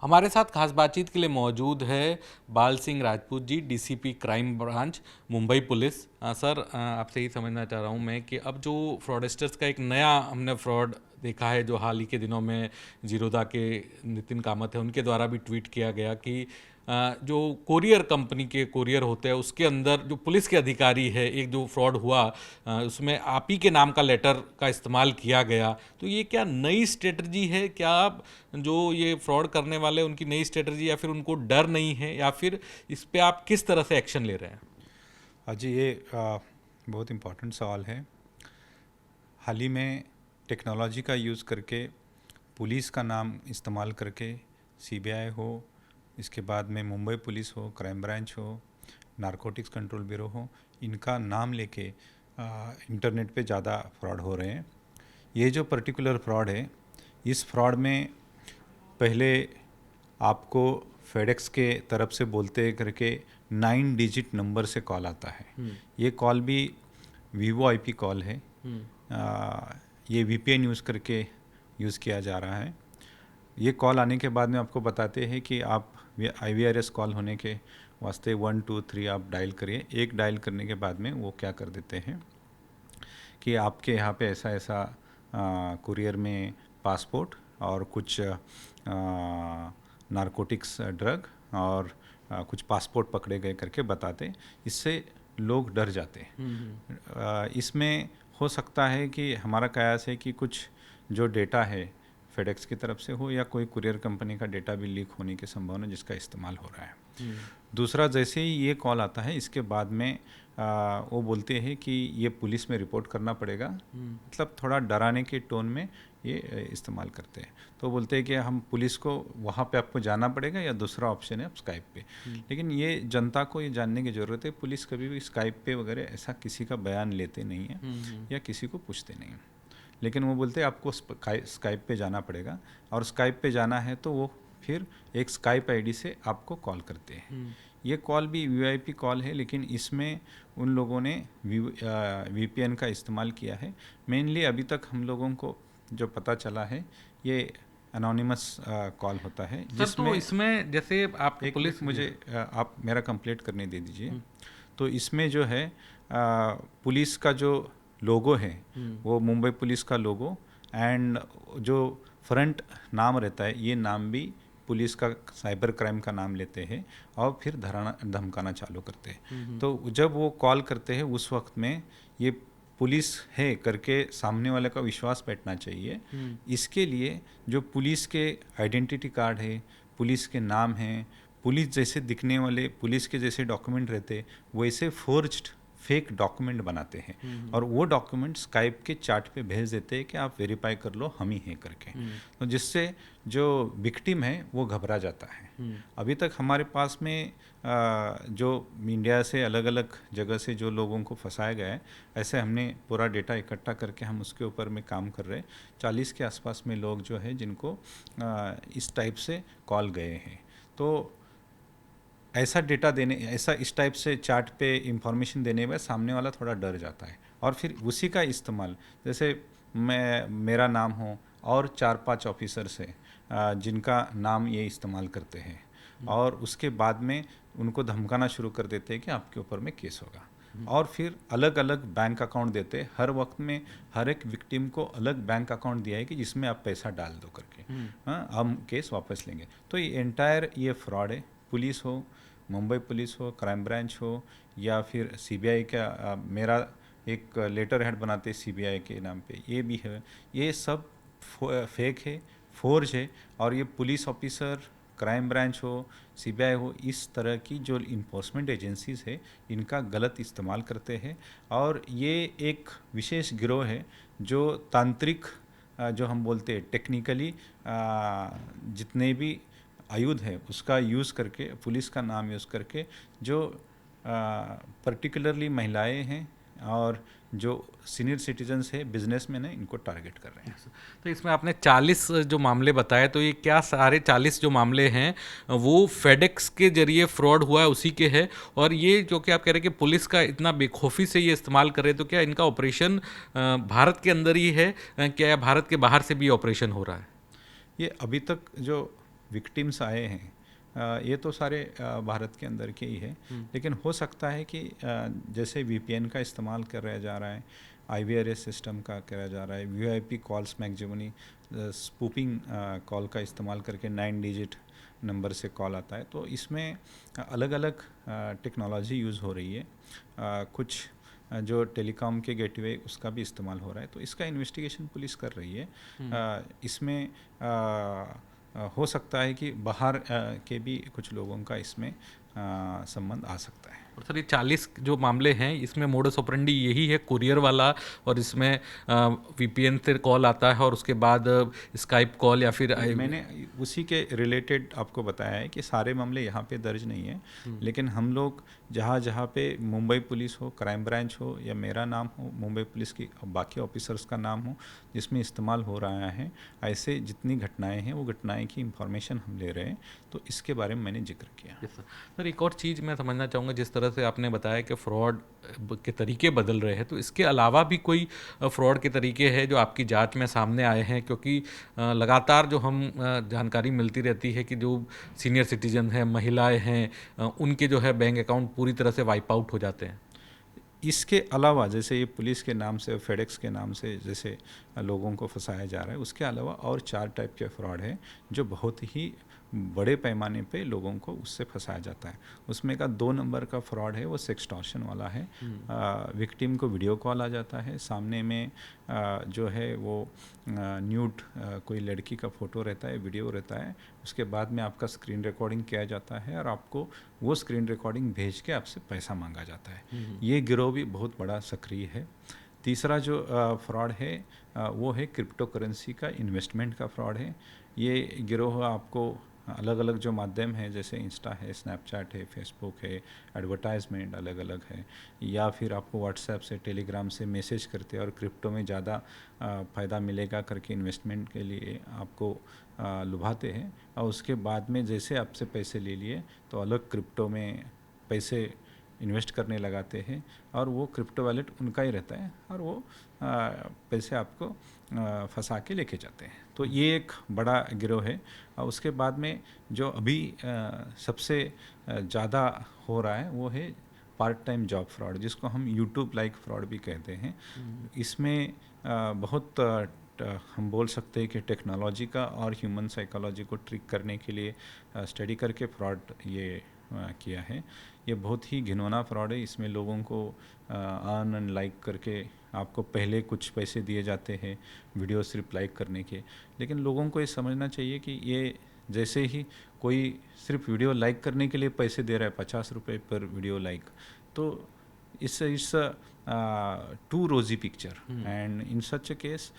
हमारे साथ खास बातचीत के लिए मौजूद है Bal Singh Rajput ji, DCP crime branch, Mumbai police. Sir, आपसे ही समझना चाह रहा हूँ मैं कि अब जो फ्रॉडस्टर्स का एक नया हमने फ्रॉड देखा है, जो हाल ही के दिनों में जीरोदा के नितिन कामत है उनके द्वारा भी ट्वीट किया गया कि जो कोरियर कंपनी के कोरियर होते हैं उसके अंदर जो पुलिस के अधिकारी है, एक जो फ्रॉड हुआ उसमें आप ही के नाम का लेटर का इस्तेमाल किया गया। तो ये क्या नई स्ट्रेटजी है? क्या आप जो ये फ्रॉड करने वाले उनकी नई स्ट्रेटजी, या फिर उनको डर नहीं है, या फिर इस पे आप किस तरह से एक्शन ले रहे हैं? जी ये बहुत इम्पोर्टेंट सवाल है। हाल ही में टेक्नोलॉजी का यूज़ करके पुलिस का नाम इस्तेमाल करके सीबीआई हो, इसके बाद में मुंबई पुलिस हो, क्राइम ब्रांच हो, नारकोटिक्स कंट्रोल ब्यूरो हो, इनका नाम लेके इंटरनेट पे ज़्यादा फ्रॉड हो रहे हैं। ये जो पर्टिकुलर फ्रॉड है, इस फ्रॉड में पहले आपको फेडेक्स के तरफ से बोलते करके 9 डिजिट नंबर से कॉल आता है। ये कॉल भी वीवो आईपी कॉल है। ये वीपीएन यूज़ करके यूज़ किया जा रहा है। ये कॉल आने के बाद में आपको बताते हैं कि आप IVRS कॉल होने के वास्ते 1 2 3 आप डायल करिए। एक डायल करने के बाद में वो क्या कर देते हैं कि आपके यहाँ पे ऐसा ऐसा कुरियर में पासपोर्ट और कुछ नारकोटिक्स ड्रग और कुछ पासपोर्ट पकड़े गए करके बताते। इससे लोग डर जाते हैं। इसमें हो सकता है कि हमारा कयास है कि कुछ जो डेटा है फेडेक्स की तरफ से हो या कोई कुरियर कंपनी का डेटा भी लीक होने की संभावना जिसका इस्तेमाल हो रहा है। दूसरा, जैसे ही ये कॉल आता है इसके बाद में वो बोलते हैं कि ये पुलिस में रिपोर्ट करना पड़ेगा। मतलब थोड़ा डराने के टोन में ये इस्तेमाल करते हैं। तो बोलते हैं कि हम पुलिस को वहाँ पे आपको जाना पड़ेगा या दूसरा ऑप्शन है आप स्काइप पे। लेकिन ये जनता को ये जानने की ज़रूरत है, पुलिस कभी भी स्काइप पे वगैरह ऐसा किसी का बयान लेते नहीं है या किसी को पूछते नहीं हैं। लेकिन वो बोलते हैं आपको स्काइप पे जाना पड़ेगा, और स्काइप पे जाना है तो वो फिर एक स्काइप आईडी से आपको कॉल करते हैं। ये कॉल भी वीआईपी कॉल है, लेकिन इसमें उन लोगों ने वीपीएन का इस्तेमाल किया है। मेनली अभी तक हम लोगों को जो पता चला है ये अनोनिमस कॉल होता है, सर, जिसमें तो इसमें जैसे आप एक पुलिस मुझे आप मेरा कंप्लीट करने दे दीजिए। तो इसमें जो है पुलिस का जो लोगो है वो मुंबई पुलिस का लोगो, एंड जो फ्रंट नाम रहता है ये नाम भी पुलिस का साइबर क्राइम का नाम लेते हैं और फिर धमकाना चालू करते हैं। तो जब वो कॉल करते हैं उस वक्त में ये पुलिस है करके सामने वाले का विश्वास बैठना चाहिए। इसके लिए जो पुलिस के आइडेंटिटी कार्ड है, पुलिस के नाम हैं, पुलिस जैसे दिखने वाले पुलिस के जैसे डॉक्यूमेंट रहते वैसे फोर्ज्ड फेक डॉक्यूमेंट बनाते हैं और वो डॉक्यूमेंट स्काइप के चैट पे भेज देते हैं कि आप वेरीफाई कर लो हम ही हैं करके। तो जिससे जो विक्टिम है वो घबरा जाता है। अभी तक हमारे पास में जो इंडिया से अलग अलग जगह से जो लोगों को फंसाया गया है, ऐसे हमने पूरा डेटा इकट्ठा करके हम उसके ऊपर में काम कर रहे हैं। 40 के आसपास में लोग जो है जिनको इस टाइप से कॉल गए हैं। तो ऐसा डेटा देने, ऐसा इस टाइप से चार्ट पे इंफॉर्मेशन देने में सामने वाला थोड़ा डर जाता है, और फिर उसी का इस्तेमाल, जैसे मेरा नाम हो और 4-5 ऑफिसर्स हैं जिनका नाम ये इस्तेमाल करते हैं, और उसके बाद में उनको धमकाना शुरू कर देते हैं कि आपके ऊपर में केस होगा। और फिर अलग अलग बैंक अकाउंट देते हैं। हर वक्त में हर एक विक्टिम को अलग बैंक अकाउंट दिया है कि जिसमें आप पैसा डाल दो करके, हाँ हम केस वापस लेंगे। तो ये एंटायर ये फ्रॉड है। पुलिस हो, मुंबई पुलिस हो, क्राइम ब्रांच हो, या फिर सीबीआई का मेरा एक लेटर हेड बनाते सीबीआई के नाम पे, ये भी है। ये सब फेक है, फोर्ज है, और ये पुलिस ऑफिसर, क्राइम ब्रांच हो, सीबीआई हो, इस तरह की जो इन्फोर्समेंट एजेंसीज है इनका गलत इस्तेमाल करते हैं। और ये एक विशेष गिरोह है जो तांत्रिक जो हम बोलते हैं टेक्निकली जितने भी आयुध है उसका यूज़ करके, पुलिस का नाम यूज़ करके, जो पर्टिकुलरली महिलाएं हैं और जो सीनियर सिटीजन्स है, बिजनेसमैन है, इनको टारगेट कर रहे हैं। तो इसमें आपने 40 जो मामले बताए, तो ये क्या सारे 40 जो मामले हैं वो फेडेक्स के जरिए फ्रॉड हुआ है उसी के हैं? और ये जो कि आप कह रहे हैं कि पुलिस का इतना बेखौफी से ये इस्तेमाल कर रहे हैं, तो क्या इनका ऑपरेशन भारत के अंदर ही है, क्या भारत के बाहर से भी ऑपरेशन हो रहा है? ये अभी तक जो विक्टिम्स आए हैं ये तो सारे भारत के अंदर के ही है, लेकिन हो सकता है कि जैसे वीपीएन का इस्तेमाल कराया जा रहा है, आईवीआरएस सिस्टम का कराया जा रहा है, वीआईपी कॉल्स मैक्सिमली स्पूपिंग कॉल का इस्तेमाल करके 9 डिजिट नंबर से कॉल आता है, तो इसमें अलग अलग टेक्नोलॉजी यूज़ हो रही है। कुछ जो टेलीकॉम के गेटवे उसका भी इस्तेमाल हो रहा है, तो इसका इन्वेस्टिगेशन पुलिस कर रही है। इसमें हो सकता है कि बाहर के भी कुछ लोगों का इसमें संबंध आ सकता है। और सर ये 40 जो मामले हैं इसमें मोडस ऑपरेंडी यही है, कुरियर वाला, और इसमें वीपीएन से कॉल आता है और उसके बाद स्काइप कॉल या फिर मैंने उसी के रिलेटेड आपको बताया है कि सारे मामले यहाँ पे दर्ज नहीं है, लेकिन हम लोग जहाँ जहाँ पे मुंबई पुलिस हो, क्राइम ब्रांच हो, या मेरा नाम हो, मुंबई पुलिस की बाकी ऑफिसर्स का नाम हो जिसमें इस्तेमाल हो रहा है, ऐसे जितनी घटनाएं हैं वो घटनाएं की इंफॉर्मेशन हम ले रहे हैं, तो इसके बारे में मैंने जिक्र किया। सर एक और चीज़ मैं समझना चाहूँगा, जिस तरह से आपने बताया कि फ्रॉड के तरीके बदल रहे हैं, तो इसके अलावा भी कोई फ्रॉड के तरीके हैं जो आपकी जांच में सामने आए हैं? क्योंकि लगातार जो हम जानकारी मिलती रहती है कि जो सीनियर सिटीजन हैं, महिलाएं हैं, उनके जो है बैंक अकाउंट पूरी तरह से वाइप आउट हो जाते हैं। इसके अलावा जैसे ये पुलिस के नाम से, फेडेक्स के नाम से जैसे लोगों को फंसाया जा रहा है, उसके अलावा और 4 टाइप के फ्रॉड है जो बहुत ही बड़े पैमाने पे लोगों को उससे फंसाया जाता है। उसमें का 2 नंबर का फ्रॉड है वो सेक्सटॉर्शन वाला है। विक्टिम को वीडियो कॉल आ जाता है, सामने में जो है वो न्यूड कोई लड़की का फ़ोटो रहता है, वीडियो रहता है, उसके बाद में आपका स्क्रीन रिकॉर्डिंग किया जाता है और आपको वो स्क्रीन रिकॉर्डिंग भेज के आपसे पैसा मांगा जाता है। ये गिरोह भी बहुत बड़ा सक्रिय है। तीसरा जो फ्रॉड है वो है क्रिप्टो करेंसी का, इन्वेस्टमेंट का फ्रॉड है। ये गिरोह आपको अलग अलग जो माध्यम है, जैसे इंस्टा है, स्नैपचैट है, फेसबुक है, एडवर्टाइजमेंट अलग अलग है, या फिर आपको व्हाट्सएप से, टेलीग्राम से मैसेज करते हैं और क्रिप्टो में ज़्यादा फ़ायदा मिलेगा करके इन्वेस्टमेंट के लिए आपको लुभाते हैं, और उसके बाद में जैसे आपसे पैसे ले लिए तो अलग क्रिप्टो में पैसे इन्वेस्ट करने लगाते हैं और वो क्रिप्टो वॉलेट उनका ही रहता है और वो पैसे आपको फंसा के लेके जाते हैं। तो ये एक बड़ा गिरोह है। और उसके बाद में जो अभी सबसे ज़्यादा हो रहा है वो है पार्ट टाइम जॉब फ्रॉड, जिसको हम यूट्यूब लाइक फ्रॉड भी कहते हैं। इसमें बहुत हम बोल सकते हैं कि टेक्नोलॉजी का और ह्यूमन साइकोलॉजी को ट्रिक करने के लिए स्टडी करके फ्रॉड ये किया है। ये बहुत ही घिनौना फ्रॉड है। इसमें लोगों को अर्न एंड लाइक करके आपको पहले कुछ पैसे दिए जाते हैं वीडियो सिर्फ लाइक करने के, लेकिन लोगों को ये समझना चाहिए कि ये जैसे ही कोई सिर्फ वीडियो लाइक करने के लिए पैसे दे रहा है 50 रुपये पर वीडियो लाइक, तो it's too rosy picture and in such a case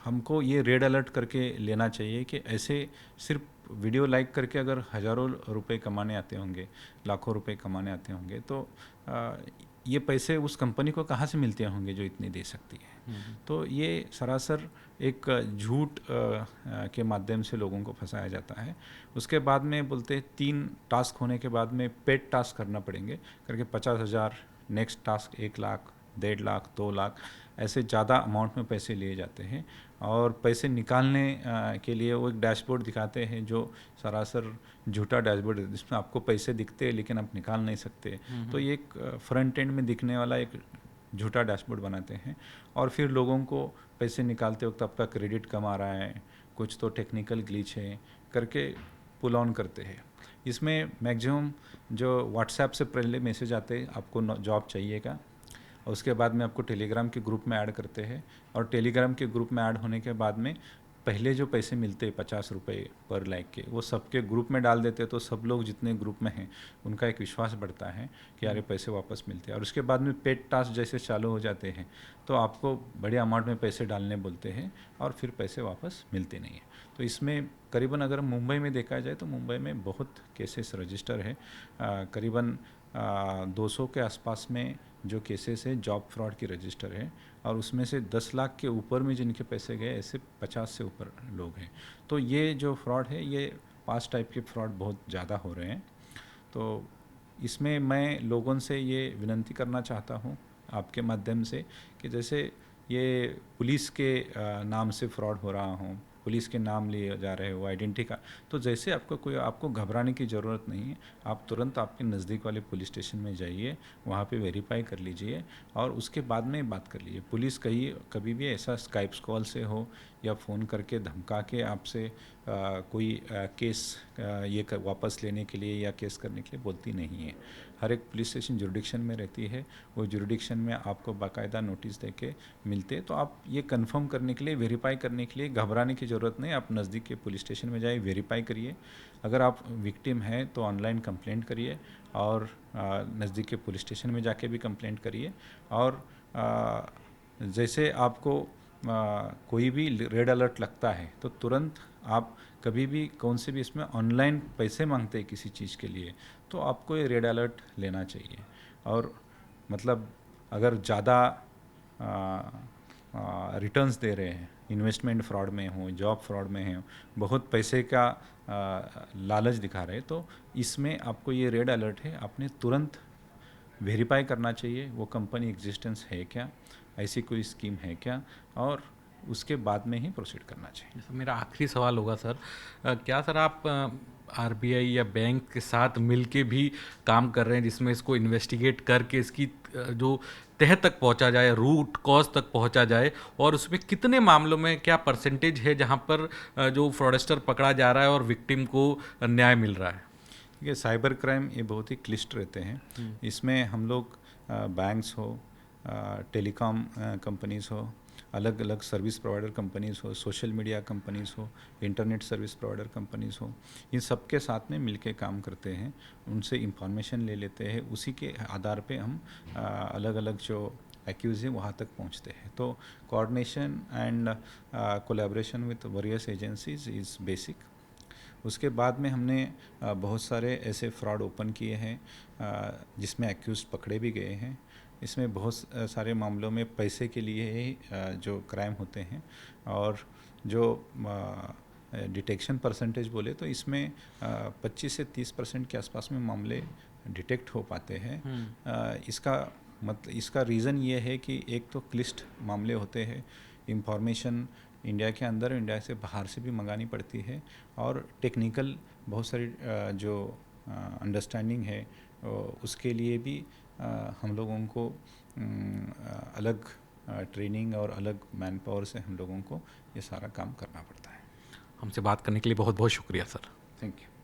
हमको ये रेड अलर्ट करके लेना चाहिए कि ऐसे सिर्फ वीडियो लाइक करके अगर हज़ारों रुपए कमाने आते होंगे, लाखों रुपए कमाने आते होंगे, तो ये पैसे उस कंपनी को कहाँ से मिलते होंगे जो इतने दे सकती है। तो ये सरासर एक झूठ के माध्यम से लोगों को फंसाया जाता है। उसके बाद में बोलते हैं 3 टास्क होने के बाद में पेड टास्क करना पड़ेंगे करके 50,000, नेक्स्ट टास्क 1 लाख, 1.5 लाख, 2 लाख, ऐसे ज़्यादा अमाउंट में पैसे लिए जाते हैं। और पैसे निकालने के लिए वो एक डैशबोर्ड दिखाते हैं जो सरासर झूठा डैशबोर्ड है, जिसमें आपको पैसे दिखते हैं लेकिन आप निकाल नहीं सकते। तो ये एक फ्रंट एंड में दिखने वाला एक झूठा डैशबोर्ड बनाते हैं और फिर लोगों को पैसे निकालते वक्त आपका क्रेडिट कम आ रहा है, कुछ तो टेक्निकल ग्लिच है करके पुल ऑन करते हैं। इसमें मैक्सिमम जो व्हाट्सएप से पहले मैसेज आते हैं आपको जॉब चाहिएगा, और उसके बाद में आपको टेलीग्राम के ग्रुप में ऐड करते हैं, और टेलीग्राम के ग्रुप में ऐड होने के बाद में पहले जो पैसे मिलते हैं 50 रुपये पर लाइक के, वो सबके ग्रुप में डाल देते हैं, तो सब लोग जितने ग्रुप में हैं उनका एक विश्वास बढ़ता है कि यार पैसे वापस मिलते हैं। और उसके बाद में पेड टास्क जैसे चालू हो जाते हैं तो आपको बड़े अमाउंट में पैसे डालने बोलते हैं और फिर पैसे वापस मिलते नहीं हैं। तो इसमें करीबन अगर मुंबई में देखा जाए तो मुंबई में बहुत केसेस रजिस्टर है। करीबन 200 के आसपास में जो केसेस है जॉब फ्रॉड की रजिस्टर है, और उसमें से 10 लाख के ऊपर में जिनके पैसे गए ऐसे 50 से ऊपर लोग हैं। तो ये जो फ्रॉड है, ये 5 टाइप के फ्रॉड बहुत ज़्यादा हो रहे हैं। तो इसमें मैं लोगों से ये विनती करना चाहता हूँ आपके माध्यम से कि जैसे ये पुलिस के नाम से फ्रॉड हो रहा हो, पुलिस के नाम लिए जा रहे हो, आइडेंटिटी का, तो जैसे आपको घबराने की ज़रूरत नहीं है। आप तुरंत आपके नज़दीक वाले पुलिस स्टेशन में जाइए, वहाँ पे वेरीफाई कर लीजिए और उसके बाद में बात कर लीजिए। पुलिस कभी भी ऐसा स्काइप कॉल से हो या फ़ोन करके धमका के आपसे कोई केस वापस लेने के लिए या केस करने के लिए बोलती नहीं है। हर एक पुलिस स्टेशन जुरिडिक्शन में रहती है, वो जुरिडिक्शन में आपको बाकायदा नोटिस देके मिलते। तो आप ये कंफर्म करने के लिए, वेरीफाई करने के लिए घबराने की ज़रूरत नहीं। आप नज़दीक के पुलिस स्टेशन में जाइए, वेरीफाई करिए। अगर आप विक्टिम हैं तो ऑनलाइन कंप्लेंट करिए और नज़दीक के पुलिस स्टेशन में जाके भी कंप्लेंट करिए। और जैसे आपको कोई भी रेड अलर्ट लगता है तो तुरंत आप कभी भी कौन से भी इसमें ऑनलाइन पैसे मांगते हैं किसी चीज़ के लिए, तो आपको ये रेड अलर्ट लेना चाहिए। और मतलब अगर ज़्यादा रिटर्न्स दे रहे हैं, इन्वेस्टमेंट फ्रॉड में हो, जॉब फ्रॉड में हो, बहुत पैसे का लालच दिखा रहे हैं, तो इसमें आपको ये रेड अलर्ट है, आपने तुरंत वेरीफाई करना चाहिए वो कंपनी एग्जिस्टेंस है क्या, ऐसी कोई स्कीम है क्या, और उसके बाद में ही प्रोसीड करना चाहिए। जैसे मेरा आखिरी सवाल होगा सर, क्या सर आप आरबीआई या बैंक के साथ मिलके भी काम कर रहे हैं जिसमें इसको इन्वेस्टिगेट करके इसकी जो तह तक पहुंचा जाए, रूट कॉज तक पहुंचा जाए, और उसमें कितने मामलों में क्या परसेंटेज है जहां पर जो फ्रॉडस्टर पकड़ा जा रहा है और विक्टिम को न्याय मिल रहा है? देखिए, साइबर क्राइम ये बहुत ही क्लिष्ट रहते हैं। इसमें हम लोग बैंक्स हो, टेलीकॉम कंपनीज़ हो, अलग अलग सर्विस प्रोवाइडर कंपनीज़ हो, सोशल मीडिया कंपनीज़ हो, इंटरनेट सर्विस प्रोवाइडर कंपनीज़ हो, इन सब के साथ में मिलके काम करते हैं। उनसे इंफॉर्मेशन ले लेते हैं, उसी के आधार पे हम अलग अलग जो एक्यूज हैं वहाँ तक पहुँचते हैं। तो coordination and collaboration with various agencies is basic. उसके बाद में हमने बहुत सारे ऐसे फ्रॉड ओपन किए हैं जिसमें एक्यूज पकड़े भी गए हैं। इसमें बहुत सारे मामलों में पैसे के लिए ही जो क्राइम होते हैं, और जो डिटेक्शन परसेंटेज बोले तो इसमें 25 से 30% के आसपास में मामले डिटेक्ट हो पाते हैं। इसका रीज़न ये है कि एक तो क्लिष्ट मामले होते हैं, इंफॉर्मेशन इंडिया के अंदर, इंडिया से बाहर से भी मंगानी पड़ती है, और टेक्निकल बहुत सारी जो अंडरस्टैंडिंग है उसके लिए भी हम लोगों को अलग ट्रेनिंग और अलग मैन पावर से हम लोगों को ये सारा काम करना पड़ता है। हमसे बात करने के लिए बहुत बहुत शुक्रिया सर। Thank you.